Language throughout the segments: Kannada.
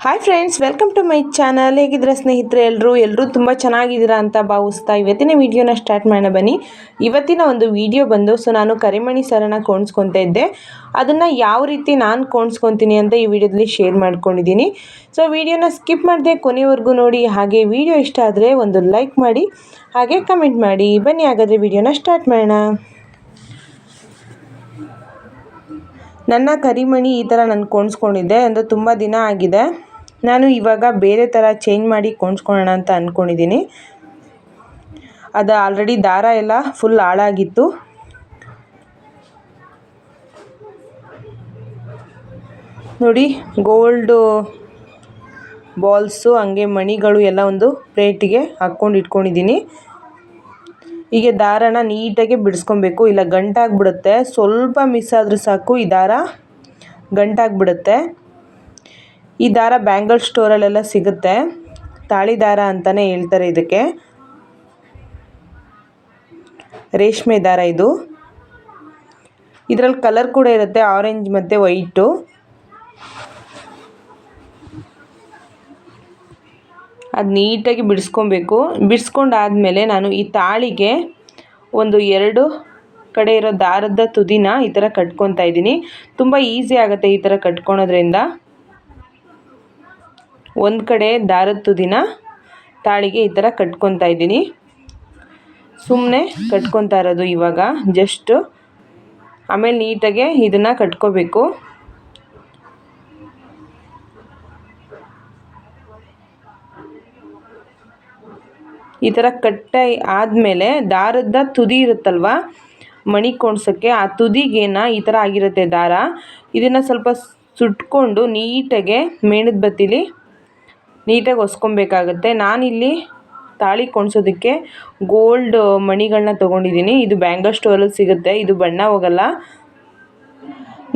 Hi friends, welcome to my channel. ಹೇಗಿದ್ರೆ ಸ್ನೇಹಿತರೆ, ಎಲ್ಲರೂ ತುಂಬ ಚೆನ್ನಾಗಿದ್ದೀರಾ ಅಂತ ಭಾವಿಸ್ತಾ ಇವತ್ತಿನ ವಿಡಿಯೋನ ಸ್ಟಾರ್ಟ್ ಮಾಡೋಣ ಬನ್ನಿ. ಇವತ್ತಿನ ಒಂದು ವಿಡಿಯೋ ಬಂದು ನಾನು ಕರಿಮಣಿ ಸರನ ಕೋಣಿಸ್ಕೊತಾ ಇದ್ದೆ. ಅದನ್ನು ಯಾವ ರೀತಿ ನಾನು ಕೋಣಿಸ್ಕೊತೀನಿ ಅಂತ ಈ ವಿಡಿಯೋದಲ್ಲಿ ಶೇರ್ ಮಾಡ್ಕೊಂಡಿದ್ದೀನಿ. ಸೊ ವಿಡಿಯೋನ ಸ್ಕಿಪ್ ಮಾಡದೆ ಕೊನೆವರೆಗೂ ನೋಡಿ. ಹಾಗೆ ವಿಡಿಯೋ ಇಷ್ಟ ಆದರೆ ಒಂದು ಲೈಕ್ ಮಾಡಿ, ಹಾಗೆ ಕಮೆಂಟ್ ಮಾಡಿ. ಬನ್ನಿ ಹಾಗಾದರೆ ವಿಡಿಯೋನ ಸ್ಟಾರ್ಟ್ ಮಾಡೋಣ. ನನ್ನ ಕರಿಮಣಿ ಈ ಥರ ನಾನು ಕೋಣಿಸ್ಕೊಂಡಿದ್ದೆ ಅಂದರೆ ತುಂಬ ದಿನ ಆಗಿದೆ. ನಾನು ಇವಾಗ ಬೇರೆ ಥರ ಚೇಂಜ್ ಮಾಡಿ ಕೋಣಿಸ್ಕೊಳ್ಳೋಣ ಅಂತ ಅಂದ್ಕೊಂಡಿದ್ದೀನಿ. ಅದು ಆಲ್ರೆಡಿ ದಾರ ಎಲ್ಲ ಫುಲ್ ಹಾಳಾಗಿತ್ತು. ನೋಡಿ, ಗೋಲ್ಡು ಬಾಲ್ಸು ಹಂಗೆ ಮಣಿಗಳು ಎಲ್ಲ ಒಂದು ಪ್ಲೇಟಿಗೆ ಹಾಕ್ಕೊಂಡು ಇಟ್ಕೊಂಡಿದ್ದೀನಿ. ಹೀಗೆ ದಾರನ ನೀಟಾಗಿ ಬಿಡಿಸ್ಕೊಬೇಕು, ಇಲ್ಲ ಗಂಟಾಗಿಬಿಡುತ್ತೆ. ಸ್ವಲ್ಪ ಮಿಸ್ ಆದರೂ ಸಾಕು, ಈ ದಾರ ಗಂಟಾಗಿಬಿಡುತ್ತೆ. ಈ ದಾರ ಬ್ಯಾಂಗಲ್ ಸ್ಟೋರಲ್ಲೆಲ್ಲ ಸಿಗುತ್ತೆ. ತಾಳಿ ದಾರ ಅಂತಲೇ ಹೇಳ್ತಾರೆ ಇದಕ್ಕೆ. ರೇಷ್ಮೆ ದಾರ ಇದು. ಇದರಲ್ಲಿ ಕಲರ್ ಕೂಡ ಇರುತ್ತೆ, ಆರೆಂಜ್ ಮತ್ತು ವೈಟು. ಅದು ನೀಟಾಗಿ ಬಿಡಿಸ್ಕೊಬೇಕು. ಬಿಡಿಸ್ಕೊಂಡಾದಮೇಲೆ ನಾನು ಈ ತಾಳಿಗೆ ಒಂದು 2 ಕಡೆ ಇರೋ ದಾರದ ತುದಿನ ಈ ಥರ ಕಟ್ಕೊತಾ ಇದ್ದೀನಿ. ತುಂಬ ಈಸಿ ಆಗುತ್ತೆ ಈ ಥರ ಕಟ್ಕೊಳೋದ್ರಿಂದ. ಒಂದು ಕಡೆ ದಾರದ ತುದಿನ ತಾಳಿಗೆ ಈ ಥರ ಕಟ್ಕೊತಾ ಇದ್ದೀನಿ. ಸುಮ್ಮನೆ ಕಟ್ಕೊತಾ ಇರೋದು ಇವಾಗ ಜಸ್ಟ್. ಆಮೇಲೆ ನೀಟಾಗೆ ಇದನ್ನು ಕಟ್ಕೋಬೇಕು. ಈ ಥರ ಕಟ್ಟಾಗಿ ಆದಮೇಲೆ ದಾರದ ತುದಿ ಇರುತ್ತಲ್ವ ಮಣಿ ಕೋಣ್ಸೋಕ್ಕೆ, ಆ ತುದಿಗೇನ ಈ ಥರ ಆಗಿರುತ್ತೆ ದಾರ. ಇದನ್ನು ಸ್ವಲ್ಪ ಸುಟ್ಕೊಂಡು ನೀಟಾಗೆ ಮೇಣದ ಬತ್ತಿಲಿ ನೀಟಾಗಿ ಒಸ್ಕೊಬೇಕಾಗುತ್ತೆ. ನಾನಿಲ್ಲಿ ತಾಳಿ ಕೋಣಿಸೋದಕ್ಕೆ ಗೋಲ್ಡ್ ಮಣಿಗಳನ್ನ ತೊಗೊಂಡಿದ್ದೀನಿ. ಇದು ಬ್ಯಾಂಗಲ್ ಸ್ಟೋರಲ್ಲಿ ಸಿಗುತ್ತೆ. ಇದು ಬಣ್ಣ ಹೋಗಲ್ಲ.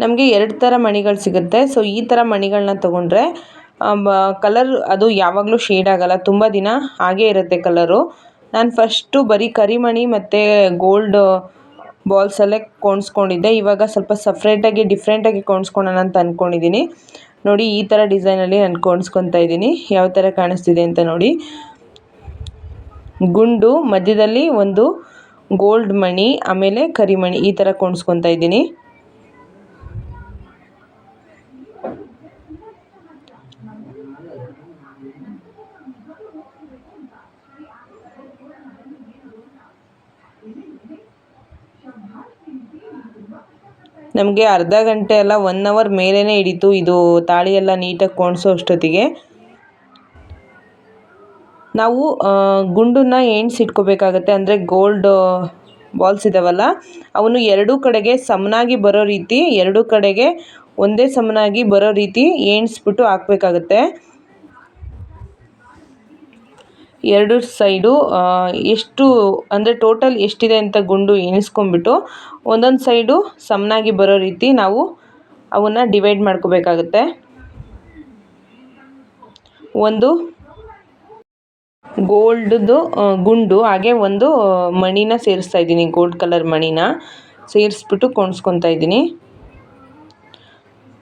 ನಮಗೆ 2 ಥರ ಮಣಿಗಳು ಸಿಗುತ್ತೆ. ಸೊ ಈ ಥರ ಮಣಿಗಳನ್ನ ತೊಗೊಂಡ್ರೆ ಕಲರ್ ಅದು ಯಾವಾಗಲೂ ಶೇಡ್ ಆಗೋಲ್ಲ, ತುಂಬ ದಿನ ಹಾಗೇ ಇರುತ್ತೆ ಕಲರು. ನಾನು ಫಸ್ಟು ಬರೀ ಕರಿಮಣಿ ಮತ್ತು ಗೋಲ್ಡ್ ಬಾಲ್ಸಲ್ಲೇ ಕೋಣಿಸ್ಕೊಂಡಿದ್ದೆ. ಇವಾಗ ಸ್ವಲ್ಪ ಸಪ್ರೇಟಾಗಿ ಡಿಫ್ರೆಂಟಾಗಿ ಕೋಣಿಸ್ಕೊಳ್ಳೋಣ ಅಂತ ಅಂದ್ಕೊಂಡಿದ್ದೀನಿ. ನೋಡಿ, ಈ ಥರ ಡಿಸೈನಲ್ಲಿ ನಾನು ಕೋಣಿಸ್ಕೊತಾ ಇದ್ದೀನಿ. ಯಾವ ಥರ ಕಾಣಿಸ್ತಿದೆ ಅಂತ ನೋಡಿ. ಗುಂಡು ಮಧ್ಯದಲ್ಲಿ ಒಂದು ಗೋಲ್ಡ್ ಮಣಿ, ಆಮೇಲೆ ಕರಿಮಣಿ ಈ ಥರ ಕೋಣಿಸ್ಕೊತಾ ಇದ್ದೀನಿ. ನಮಗೆ ಅರ್ಧ ಗಂಟೆ ಅಲ್ಲ 1 ಅವರ್ ಮೇಲೇ ಹಿಡಿತು ಇದು ತಾಳಿ ಎಲ್ಲ ನೀಟಾಗಿ ಕೋಣಿಸೋ ಅಷ್ಟೊತ್ತಿಗೆ. ನಾವು ಗುಂಡನ್ನ ಎಣ್ಸಿಟ್ಕೋಬೇಕಾಗತ್ತೆ. ಅಂದರೆ ಗೋಲ್ಡ್ ಬಾಲ್ಸ್ ಇದ್ದಾವಲ್ಲ ಅವನು 2 ಕಡೆಗೆ ಸಮನಾಗಿ ಬರೋ ರೀತಿ, 2 ಕಡೆಗೆ ಒಂದೇ ಸಮನಾಗಿ ಬರೋ ರೀತಿ ಎಣ್ಸ್ಬಿಟ್ಟು ಹಾಕಬೇಕಾಗತ್ತೆ. 2 ಸೈಡು ಎಷ್ಟು ಅಂದರೆ ಟೋಟಲ್ ಎಷ್ಟಿದೆ ಅಂತ ಗುಂಡು ಎಣಿಸ್ಕೊಂಡ್ಬಿಟ್ಟು ಒಂದೊಂದು ಸೈಡು ಸಮನಾಗಿ ಬರೋ ರೀತಿ ನಾವು ಅವನ್ನು ಡಿವೈಡ್ ಮಾಡ್ಕೋಬೇಕಾಗುತ್ತೆ. ಒಂದು ಗೋಲ್ಡ್ದು ಗುಂಡು, ಹಾಗೆ ಒಂದು ಮಣಿನ ಸೇರಿಸ್ತಾ ಇದ್ದೀನಿ, ಗೋಲ್ಡ್ ಕಲರ್ ಮಣಿನ ಸೇರಿಸ್ಬಿಟ್ಟು ಕೋಣಿಸ್ಕೊತಾ ಇದ್ದೀನಿ.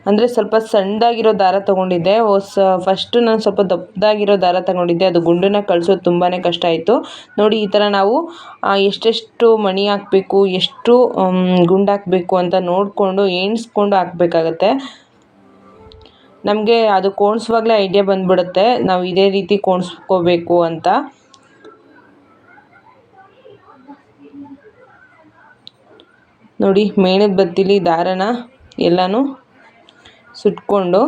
ಅಂದರೆ ಸ್ವಲ್ಪ ಸಣ್ಣದಾಗಿರೋ ದಾರ ತೊಗೊಂಡಿದ್ದೆ. ಫಸ್ಟು ನಾನು ಸ್ವಲ್ಪ ದಪ್ಪದಾಗಿರೋ ದಾರ ತೊಗೊಂಡಿದ್ದೆ. ಅದು ಗುಂಡನ್ನ ಕಳಿಸೋದು ತುಂಬಾ ಕಷ್ಟ ಆಯಿತು. ನೋಡಿ, ಈ ಥರ ನಾವು ಎಷ್ಟೆಷ್ಟು ಮಣಿ ಹಾಕಬೇಕು, ಎಷ್ಟು ಗುಂಡು ಹಾಕಬೇಕು ಅಂತ ನೋಡಿಕೊಂಡು ಎಣಿಸ್ಕೊಂಡು ಹಾಕಬೇಕಾಗತ್ತೆ. ನಮಗೆ ಅದು ಕೋಣಿಸುವಾಗಲೇ ಐಡಿಯಾ ಬಂದುಬಿಡುತ್ತೆ ನಾವು ಇದೇ ರೀತಿ ಕೋಣಿಸ್ಕೋಬೇಕು ಅಂತ. ನೋಡಿ, ಮೇಣದ ಬತ್ತಿಲಿ ದಾರನ ಎಲ್ಲನೂ ಸುಟ್ಕೊಂಡು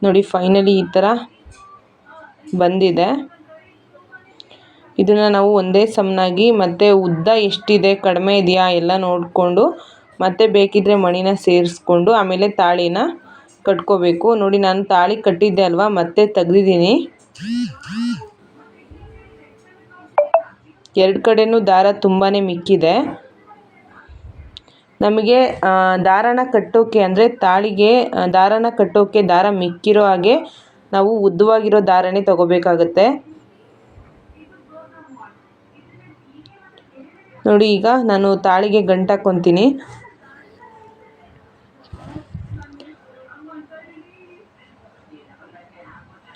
ನೋಡಿ ಫೈನಲಿ ಈ ಥರ ಬಂದಿದೆ. ಇದನ್ನು ನಾವು ಒಂದೇ ಸಮನಾಗಿ ಮತ್ತು ಉದ್ದ ಎಷ್ಟಿದೆ, ಕಡಿಮೆ ಇದೆಯಾ ಎಲ್ಲ ನೋಡಿಕೊಂಡು ಮತ್ತೆ ಬೇಕಿದ್ದರೆ ಮಣಿನ ಸೇರಿಸ್ಕೊಂಡು ಆಮೇಲೆ ತಾಳಿನ ಕಟ್ಕೋಬೇಕು. ನೋಡಿ, ನಾನು ತಾಳಿ ಕಟ್ಟಿದ್ದೆ ಅಲ್ವಾ, ಮತ್ತೆ ತೆಗ್ದಿದ್ದೀನಿ. 2 ಕಡೆನೂ ದಾರ ತುಂಬಾ ಮಿಕ್ಕಿದೆ. ನಮಗೆ ದಾರನ ಕಟ್ಟೋಕ್ಕೆ ಅಂದರೆ ತಾಳಿಗೆ ದಾರನ ಕಟ್ಟೋಕ್ಕೆ ದಾರ ಮಿಕ್ಕಿರೋ ಹಾಗೆ ನಾವು ಉದ್ದವಾಗಿರೋ ದಾರನೇ ತಗೋಬೇಕಾಗತ್ತೆ. ನೋಡಿ, ಈಗ ನಾನು ತಾಳಿಗೆ ಗಂಟು ಹಾಕ್ಕೊತೀನಿ.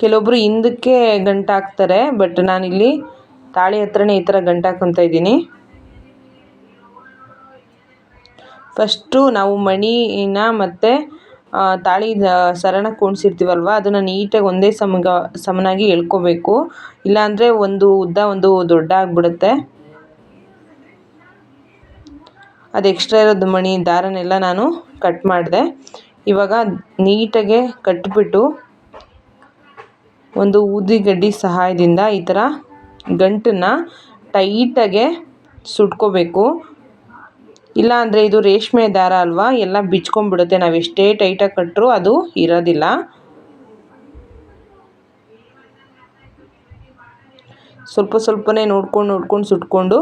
ಕೆಲವೊಬ್ಬರು ಹಿಂದಕ್ಕೆ ಗಂಟು ಹಾಕ್ತಾರೆ, ಬಟ್ ನಾನಿಲ್ಲಿ ತಾಳಿ ಹತ್ರನೇ ಈ ಥರ ಗಂಟು ಹಾಕ್ಕೊತಾ ಇದ್ದೀನಿ. ಫಸ್ಟು ನಾವು ಮಣಿನ ಮತ್ತು ತಾಳಿ ಸರನ ಕೂಣಿಸಿರ್ತೀವಲ್ವ, ಅದನ್ನು ನೀಟಾಗಿ ಒಂದೇ ಸಮನಾಗಿ ಎಳ್ಕೊಬೇಕು. ಇಲ್ಲಾಂದರೆ ಒಂದು ಉದ್ದ ಒಂದು ದೊಡ್ಡ ಆಗಿಬಿಡುತ್ತೆ. ಅದು ಎಕ್ಸ್ಟ್ರಾ ಇರೋದು ಮಣಿ ದಾರನೆಲ್ಲ ನಾನು ಕಟ್ ಮಾಡಿದೆ. ಇವಾಗ ನೀಟಾಗೆ ಕಟ್ಬಿಟ್ಟು ಒಂದು ಊದಿಗಡ್ಡಿ ಸಹಾಯದಿಂದ ಈ ಥರ ಗಂಟನ್ನು ಟೈಟಾಗೆ ಸುಟ್ಕೋಬೇಕು. ಇಲ್ಲಾಂದರೆ ಇದು ರೇಷ್ಮೆ ದಾರ ಅಲ್ವಾ, ಎಲ್ಲ ಬಿಚ್ಕೊಂಡ್ಬಿಡುತ್ತೆ. ನಾವು ಎಷ್ಟೇ ಟೈಟಾಗಿ ಕಟ್ಟರೂ ಅದು ಇರೋದಿಲ್ಲ. ಸ್ವಲ್ಪ ಸ್ವಲ್ಪನೇ ನೋಡ್ಕೊಂಡು ಸುಟ್ಕೊಂಡು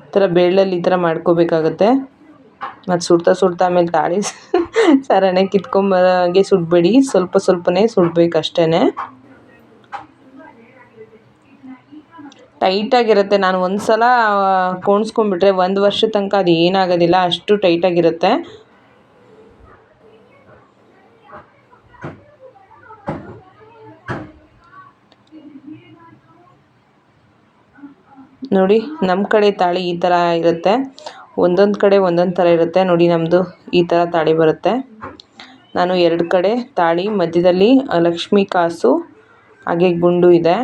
ಈ ಥರ ಬೆಳ್ಳಲ್ಲಿ ಈ ಥರ ಮಾಡ್ಕೋಬೇಕಾಗತ್ತೆ. ಮತ್ತು ಸುಡ್ತಾ ಆಮೇಲೆ ತಾಳಿ ಸರನೇ ಕಿತ್ಕೊಂಬರೋಂಗೆ ಸುಡಬೇಡಿ, ಸ್ವಲ್ಪನೇ ಸುಡಬೇಕು ಅಷ್ಟೇ. ಟೈಟಾಗಿರುತ್ತೆ. ನಾನು ಒಂದು ಸಲ ಕೋಣಿಸ್ಕೊಂಡ್ಬಿಟ್ರೆ 1 ವರ್ಷದ ತನಕ ಅದು ಏನಾಗೋದಿಲ್ಲ, ಅಷ್ಟು ಟೈಟಾಗಿರುತ್ತೆ. ನೋಡಿ, ನಮ್ಮ ಕಡೆ ತಾಳಿ ಈ ಥರ ಇರುತ್ತೆ, ಒಂದೊಂದು ಕಡೆ ಒಂದೊಂದು ಥರ ಇರುತ್ತೆ. ನೋಡಿ, ನಮ್ಮದು ಈ ಥರ ತಾಳಿ ಬರುತ್ತೆ. ನಾನು 2 ಕಡೆ ತಾಳಿ, ಮಧ್ಯದಲ್ಲಿ ಲಕ್ಷ್ಮಿ ಕಾಸು ಹಾಗೆ ಗುಂಡು ಇದೆ.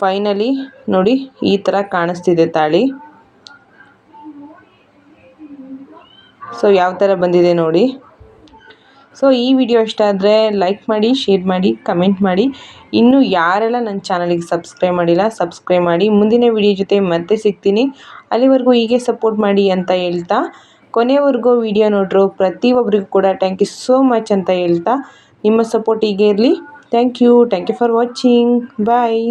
ಫೈನಲಿ ನೋಡಿ ಈ ಥರ ಕಾಣಿಸ್ತಿದೆ ತಾಳಿ. ಸೊ ಯಾವ ಥರ ಬಂದಿದೆ ನೋಡಿ. ಸೊ ಈ ವಿಡಿಯೋ ಇಷ್ಟ ಆದರೆ ಲೈಕ್ ಮಾಡಿ, ಶೇರ್ ಮಾಡಿ, ಕಮೆಂಟ್ ಮಾಡಿ. ಇನ್ನೂ ಯಾರೆಲ್ಲ ನನ್ನ ಚಾನಲಿಗೆ ಸಬ್ಸ್ಕ್ರೈಬ್ ಮಾಡಿಲ್ಲ ಸಬ್ಸ್ಕ್ರೈಬ್ ಮಾಡಿ. ಮುಂದಿನ ವಿಡಿಯೋ ಜೊತೆ ಮತ್ತೆ ಸಿಗ್ತೀನಿ. ಅಲ್ಲಿವರೆಗೂ ಹೀಗೆ ಸಪೋರ್ಟ್ ಮಾಡಿ ಅಂತ ಹೇಳ್ತಾ, ಕೊನೆವರೆಗೂ ವಿಡಿಯೋ ನೋಡ್ರು ಪ್ರತಿಯೊಬ್ಬರಿಗೂ ಕೂಡ ಥ್ಯಾಂಕ್ ಯು ಸೋ ಮಚ್ ಅಂತ ಹೇಳ್ತಾ, ನಿಮ್ಮ ಸಪೋರ್ಟ್ ಹೀಗೆ ಇರಲಿ. Thank you for watching. Bye.